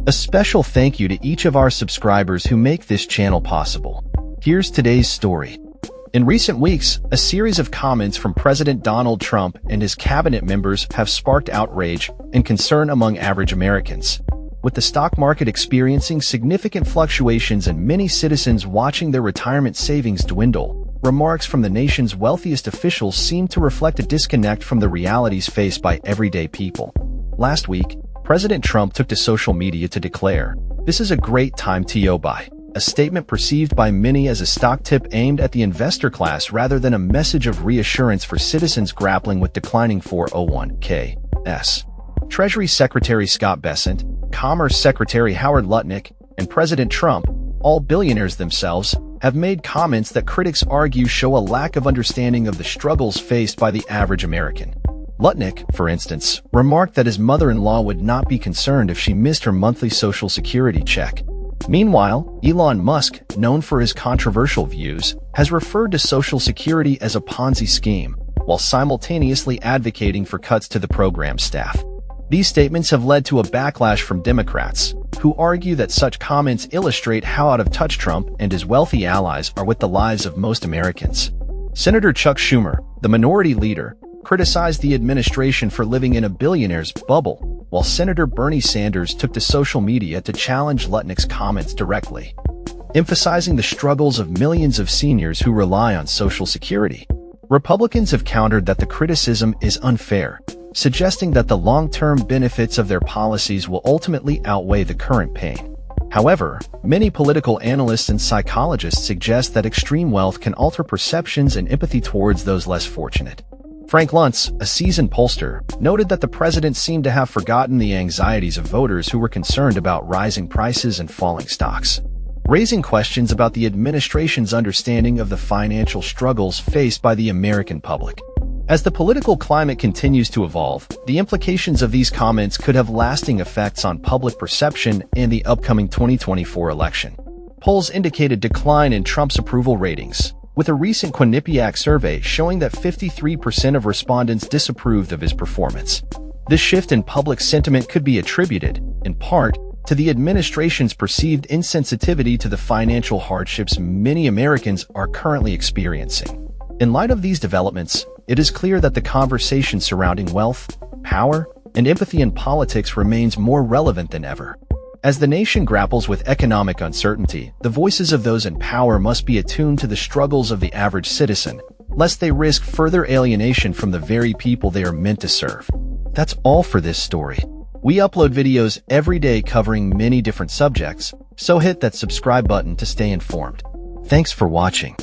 A special thank you to each of our subscribers who make this channel possible. Here's today's story. In recent weeks, a series of comments from President Donald Trump and his cabinet members have sparked outrage and concern among average Americans. With the stock market experiencing significant fluctuations and many citizens watching their retirement savings dwindle, remarks from the nation's wealthiest officials seem to reflect a disconnect from the realities faced by everyday people. Last week, President Trump took to social media to declare, "This is a great time to buy," a statement perceived by many as a stock tip aimed at the investor class rather than a message of reassurance for citizens grappling with declining 401(k)s. Treasury Secretary Scott Bessent, Commerce Secretary Howard Lutnick, and President Trump, all billionaires themselves, have made comments that critics argue show a lack of understanding of the struggles faced by the average American. Lutnick, for instance, remarked that his mother-in-law would not be concerned if she missed her monthly Social Security check. Meanwhile, Elon Musk, known for his controversial views, has referred to Social Security as a Ponzi scheme, while simultaneously advocating for cuts to the program staff. These statements have led to a backlash from Democrats, who argue that such comments illustrate how out of touch Trump and his wealthy allies are with the lives of most Americans. Senator Chuck Schumer, the minority leader, criticized the administration for living in a billionaire's bubble, while Senator Bernie Sanders took to social media to challenge Lutnick's comments directly, emphasizing the struggles of millions of seniors who rely on Social Security. Republicans have countered that the criticism is unfair, suggesting that the long-term benefits of their policies will ultimately outweigh the current pain. However, many political analysts and psychologists suggest that extreme wealth can alter perceptions and empathy towards those less fortunate. Frank Luntz, a seasoned pollster, noted that the president seemed to have forgotten the anxieties of voters who were concerned about rising prices and falling stocks, raising questions about the administration's understanding of the financial struggles faced by the American public. As the political climate continues to evolve, the implications of these comments could have lasting effects on public perception in the upcoming 2024 election. Polls indicate a decline in Trump's approval ratings, with a recent Quinnipiac survey showing that 53% of respondents disapproved of his performance. This shift in public sentiment could be attributed, in part, to the administration's perceived insensitivity to the financial hardships many Americans are currently experiencing. In light of these developments, it is clear that the conversation surrounding wealth, power, and empathy in politics remains more relevant than ever. As the nation grapples with economic uncertainty, the voices of those in power must be attuned to the struggles of the average citizen, lest they risk further alienation from the very people they are meant to serve. That's all for this story. We upload videos every day covering many different subjects, so hit that subscribe button to stay informed. Thanks for watching.